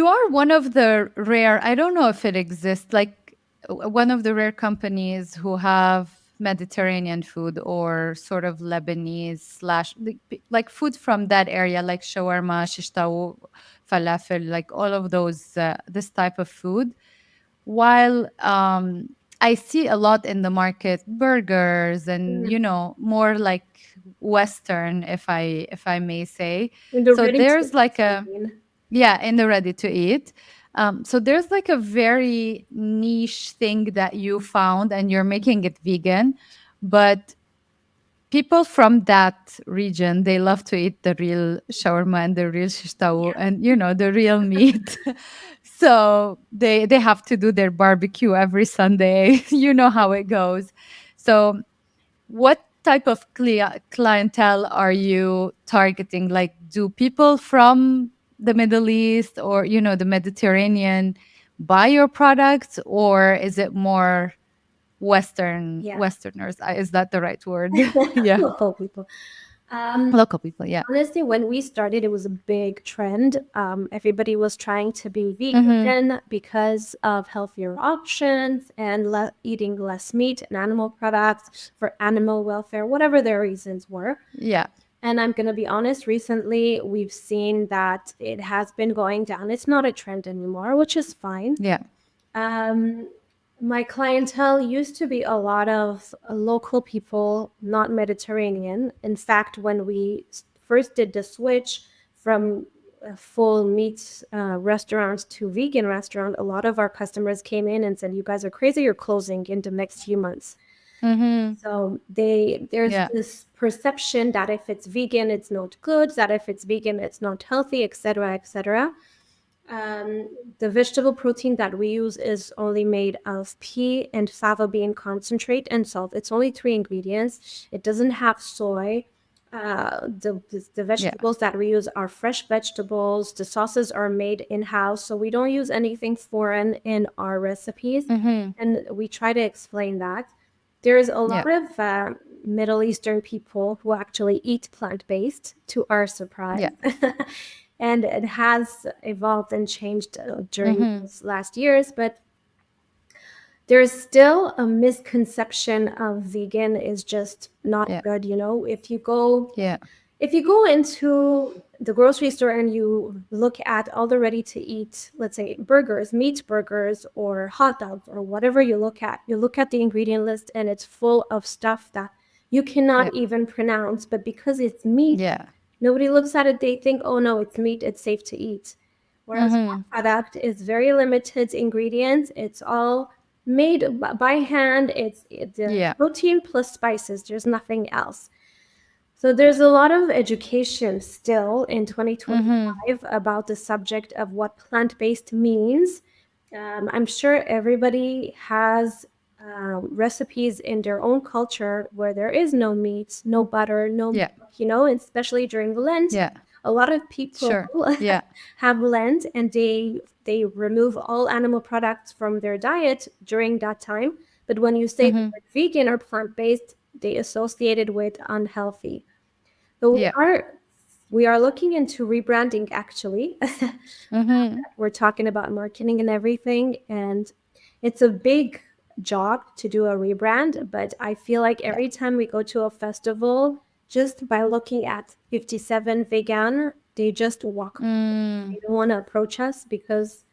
you are one of the rare, I don't know if it exists, like one of the rare companies who have Mediterranean food or sort of Lebanese slash like food from that area, like shawarma, shish taouk, falafel, like all of those, this type of food. While I see a lot in the market burgers and Mm. more like Western, if I may say. In the So ready to there's eat, like you a mean? yeah, in the ready to eat. So there's like a very niche thing that you found and you're making it vegan, but people from that region, they love to eat the real shawarma and the real shish taouk and the real meat. So they have to do their barbecue every Sunday. You know how it goes. So what type of clientele are you targeting? Like, do people from the Middle East or the Mediterranean buy your products, or is it more Yeah. Westerners? Is that the right word? Yeah. Local people. Um, Local people, yeah. Honestly, when we started, it was a big trend. Everybody was trying to be Mm-hmm. vegan because of healthier options and eating less meat and animal products for animal welfare, whatever their reasons were. Yeah. And I'm going to be honest, recently we've seen that it has been going down. It's not a trend anymore, which is fine. Yeah. Um, my clientele used to be a lot of local people, not Mediterranean. In fact, when we first did the switch from full meat restaurants to vegan restaurant, a lot of our customers came in and said, "You guys are crazy. You're closing in the next few months." Mm-hmm. So there's Yeah. this perception that if it's vegan, it's not good. That if it's vegan, it's not healthy, etc., etc. Um, the vegetable protein that we use is only made of pea and fava bean concentrate and salt. It's only three ingredients. It doesn't have soy. The Yeah. vegetables that we use are fresh vegetables. The sauces are made in house, so we don't use anything foreign in our recipes. Mm-hmm. And we try to explain that. There's a Yeah. lot of Middle Eastern people who actually eat plant based, to our Yeah. surprise. And it has evolved and changed during Mm-hmm. those last years, but there's still a misconception of vegan is just not Yeah. good. Yeah. If you go into the grocery store and you look at all the ready to eat, let's say burgers, meat burgers, or hot dogs, or whatever you look at the ingredient list and it's full of stuff that you cannot Yeah. even pronounce, but because it's meat, Yeah. nobody looks at it, they think, oh no, it's meat, it's safe to eat. Whereas Mm-hmm. our product is very limited ingredients. It's all made by hand. The Yeah. protein plus spices. There's nothing else. So there's a lot of education still in Mm-hmm. 2025 about the subject of what plant-based means. I'm sure everybody has recipes in their own culture where there is no meat, no butter, no Yeah. milk, and especially during Lent, Yeah. a lot of people Sure. Yeah. have Lent and they remove all animal products from their diet during that time. But when you say the Mm-hmm. word vegan or plant-based, they associate it with unhealthy. So we Yeah. are we are looking into rebranding actually. Mm-hmm. We're talking about marketing and everything, and it's a big job to do a rebrand, but I feel like Yeah. every time we go to a festival, just by looking at 57 vegan, they just walk away. Mm. They don't want to approach us because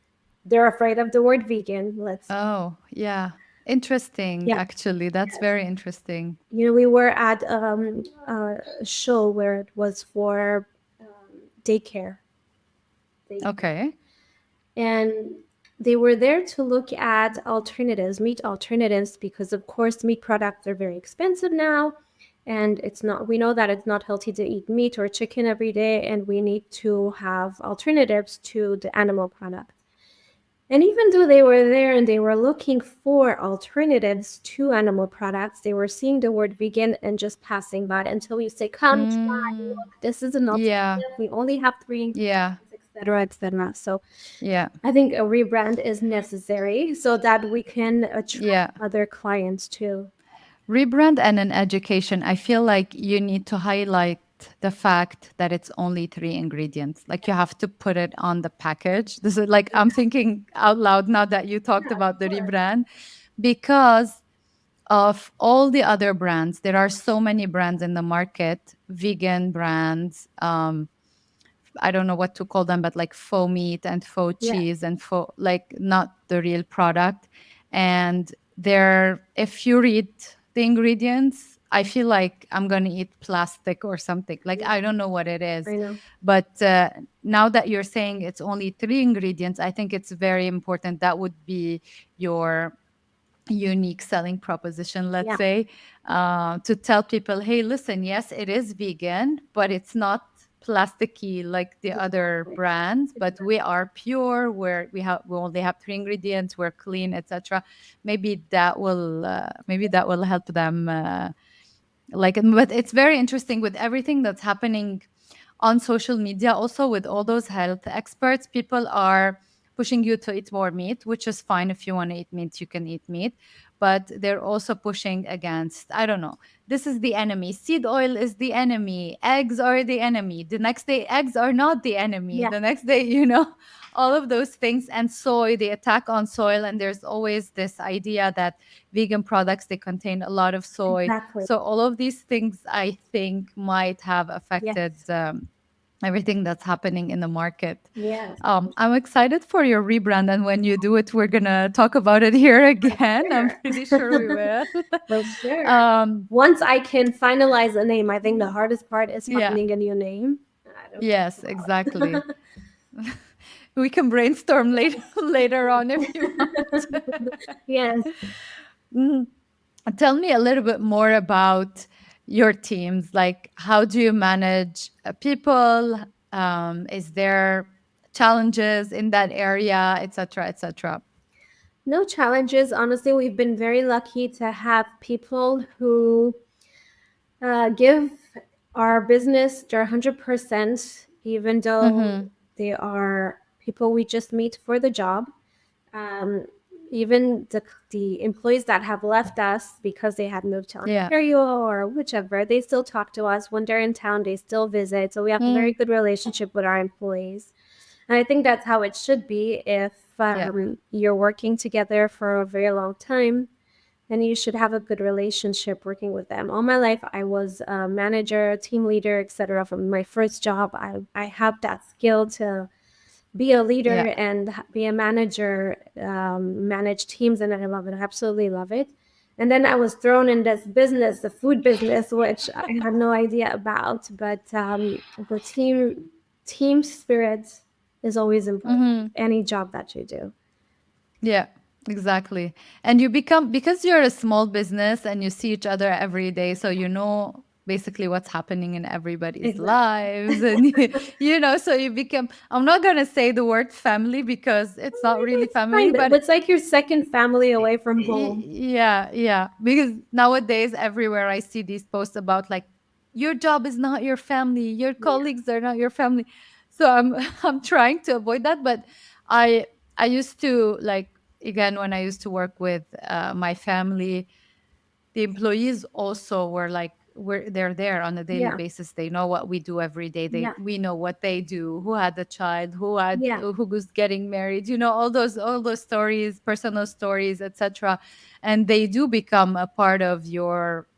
they're afraid of the word vegan. Let's say. Oh, yeah. Interesting, Yeah. actually. That's Yes. very interesting. We were at a show where it was for daycare. Okay. And they were there to look at alternatives, meat alternatives, because of course meat products are very expensive now. And we know that it's not healthy to eat meat or chicken every day, and we need to have alternatives to the animal product. And even though they were there and they were looking for alternatives to animal products, they were seeing the word vegan and just passing by until we say, come try, Mm. look, this is an Yeah. alternative. We only have three Yeah. ingredients, etc., etc. So Yeah. I think a rebrand is necessary so that we can attract Yeah. other clients too. Rebrand and an education. I feel like you need to highlight accept the fact that it's only three ingredients. Like, you have to put it on the package. This is like, I'm thinking out loud now that you talked Yeah, of about the course. rebrand, because of all the other brands. There are so many brands in the market, vegan brands. I don't know what to call them, but like faux meat and faux Yeah, cheese and faux, like not the real product. And there, if you read the ingredients, I feel like I'm going to eat plastic or something. Like, yeah, I don't know what it is. I know. But now that you're saying it's only three ingredients, I think it's very important. That would be your unique selling proposition, let's Yeah, say, to tell people, hey, listen, yes, it is vegan, but it's not plasticky like the other exactly. brands, but we Exactly. are pure, we only have three ingredients, we're clean, etc. Maybe that will help them, like, but it's very interesting with everything that's happening on social media, also with all those health experts. People are pushing you to eat more meat, which is fine. If you want to eat meat, you can eat meat. But they're also pushing against, I don't know, this is the enemy. Seed oil is the enemy. Eggs are the enemy. The next day, eggs are not the enemy. Yeah, The next day, all of those things. And soy, the attack on soil. And there's always this idea that vegan products, they contain a lot of soy. exactly. So all of these things, I think, might have affected Yes, everything that's happening in the market. yes, I'm excited for your rebrand, and when you do it, we're gonna talk about it here again. I'm pretty sure. sure we will. For sure. um, Once I can finalize a name, I think the hardest part is yeah, finding a new name. I don't yes, care exactly. We can brainstorm later on if you want. Yes. Mhm. Tell me a little bit more about your teams. Like, how do you manage people? Is there challenges in that area, etc., etc.? No challenges. Honestly, we've been very lucky to have people who give our business their 100%, even though Mm-hmm. they are people we just meet for the job. Um, even the employees that have left us because they had moved to Yeah. Ontario or whichever, they still talk to us when they're in town. They still visit, so we have a very Mm. good relationship with our employees, and I think that's how it should be. If Yeah. you're working together for a very long time, then you should have a good relationship working with them. All my life, I was a manager, team leader, etc. From my first job, I have that skill to be a leader Yeah. and be a manager, manage teams, and I love it. I absolutely love it. And then I was thrown in this business, the food business, which I had no idea about. But the team spirit is always important. Mm-hmm. Any job that you do. Yeah, exactly. And you become, because you're a small business and you see each other every day, so you know basically what's happening in everybody's Exactly. lives. And, so you become, I'm not going to say the word family because it's not really It's family, kind of, but it's like your second family away from home. yeah, yeah. Because nowadays, everywhere I see these posts about, like, your job is not your family, your Yeah. colleagues are not your family. So I'm I'm trying to avoid that. But I I used to, like, again, when I used to work with my family, the employees also were like, they're there on a daily Yeah. basis. They know what we do every day. Yeah. We know what they do, who had a child, Yeah. who was getting married, all those stories, personal stories, etc. And they do become a part of your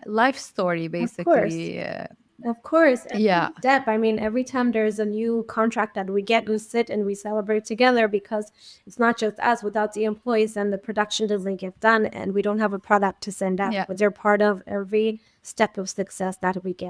life story, Of course. basically. Of course, every Yeah, step. I mean, every time there's a new contract that we get, we sit and we celebrate together because it's not just us. Without the employees, and the production doesn't get done, and we don't have a product to send out. yeah. But they're part of every step of success that we get.